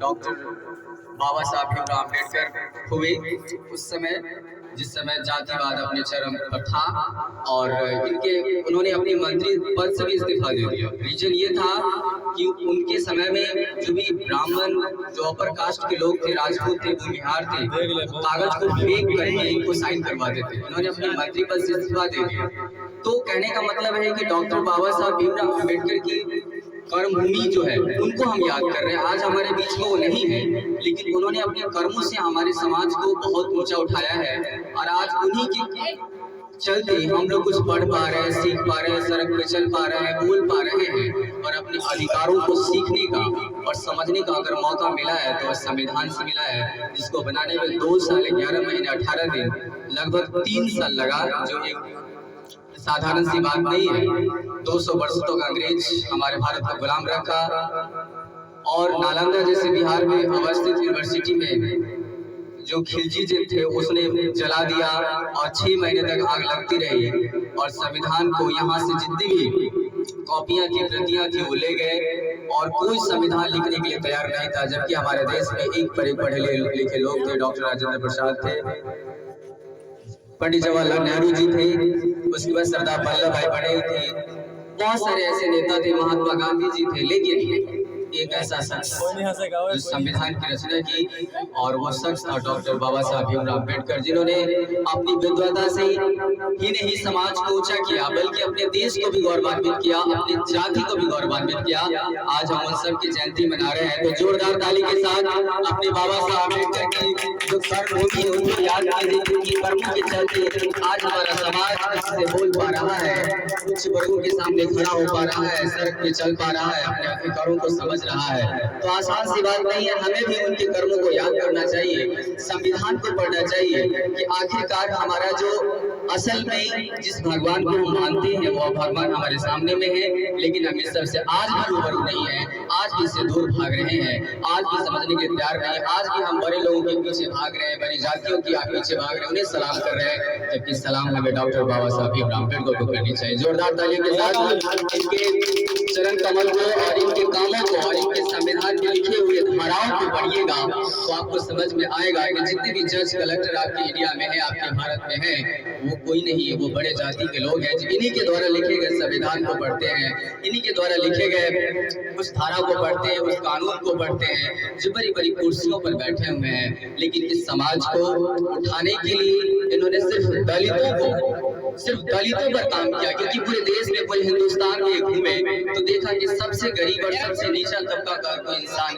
Doctor बाबा साहब भीमराव अम्बेडकर हुए, उस समय जिस समय जातिवाद अपने चरम पर था और उन्होंने अपनी मंत्री पद से भी इस्तीफा दे दिया। रीजन ये था कि उनके समय में जो भी ब्राह्मण, जो अपर कास्ट के लोग थे, राजपूत थे, भूमिहार थे, कागज को फेंक करके इनको साइन करवा देते। उन्होंने अपनी मंत्री पद से इस्तीफा दे दिया। तो कहने का मतलब है कि डॉक्टर बाबा साहब भीमराव अम्बेडकर की कर्मभूमि जो है उनको हम याद कर रहे हैं। आज हमारे बीच में वो नहीं है, लेकिन उन्होंने अपने कर्मों से हमारे समाज को बहुत ऊंचा उठाया है और आज उन्हीं के चलते हम लोग कुछ पढ़ पा रहे हैं, सीख पा रहे हैं, सड़क पे चल पा रहे हैं, बोल पा रहे हैं। और अपने अधिकारों को सीखने का और समझने का अगर मौका मिला है तो संविधान से मिला है, जिसको बनाने में 2 साल 11 महीने 18 दिन लगभग 3 साल लगा, जो एक साधारण सी बात नहीं है। 200 वर्षों तक अंग्रेज हमारे भारत को गुलाम रखा और नालंदा जैसे बिहार में अवस्थित यूनिवर्सिटी में जो खिलजी जी थे उसने जला दिया और 6 महीने तक आग लगती रही और संविधान को यहाँ से जितनी भी कॉपियां थी, प्रतियां थी, वो ले गए और कोई संविधान लिखने के लिए तैयार नहीं था। जबकि हमारे देश में एक पढ़े लिखे लोग थे, डॉक्टर राजेंद्र प्रसाद थे, पंडित जवाहरलाल नेहरू जी थे, उसके बाद सरदार वल्लभ भाई पटेल थे, बहुत सारे ऐसे नेता थे, महात्मा गांधी जी थे। लेकिन एक ऐसा शख्स जो संविधान की रचना की और वो शख्स था डॉक्टर बाबा साहब भीमराव अम्बेडकर, जिन्होंने अपनी विद्वता से ही नहीं समाज को ऊंचा किया बल्कि अपने देश को भी गौरवान्वित किया, अपनी जाति को भी गौरवान्वित किया। आज हम उन सब की जयंती मना रहे हैं, तो जोरदार ताली के साथ अपने बाबा साहब अम्बेडकर की जो कर्मभूमि है उनको याद कीजिए, क्योंकि कर्मों के चलते आज हमारा समाज से बोल पा रहा है, कुछ वर्गों के सामने खड़ा हो पा रहा है, सड़क पे चल पा रहा है, अपने अधिकारों को समझ रहा है। तो आसान सी बात नहीं है, हमें भी उनके कर्मों को याद करना चाहिए, संविधान को पढ़ना चाहिए कि आखिरकार हमारा जो असल में जिस भगवान को हम मानते हैं वो भगवान हमारे सामने में है, लेकिन हम इस सबसे आज भी रूबरू नहीं है, आज भी इससे दूर भाग रहे हैं, आज भी समझने के तैयार नहीं, आज भी हम बड़े लोगों के पीछे भाग रहे हैं, बड़ी जातियों की पीछे भाग रहे हैं, उन्हें सलाम कर रहे हैं, जबकि सलाम हमें डॉक्टर बाबा साहब भीमराव अम्बेडकर को करनी चाहिए। जोरदार तालियों के साथ इनके चरण कमल को और इनके कामों को और इनके संविधान में लिखे हुए धाराओं को पढ़िएगा तो आपको समझ में आएगा कि जितने भी जज कलेक्टर आपके इंडिया में है, आपके भारत में है, वो कोई नहीं है, वो बड़े जाति के लोग हैं। इन्हीं के द्वारा लिखे गए संविधान को पढ़ते हैं, इन्हीं के द्वारा लिखे गए उस धारा को पढ़ते हैं, उस कानून को पढ़ते हैं, जो बड़ी बड़ी कुर्सियों पर बैठे हुए हैं। लेकिन इस समाज को उठाने के लिए इन्होंने सिर्फ दलितों पर काम किया, क्योंकि पूरे देश में, पूरे हिंदुस्तान में घूमे तो देखा कि सबसे गरीब और सबसे नीचा तबका का कोई इंसान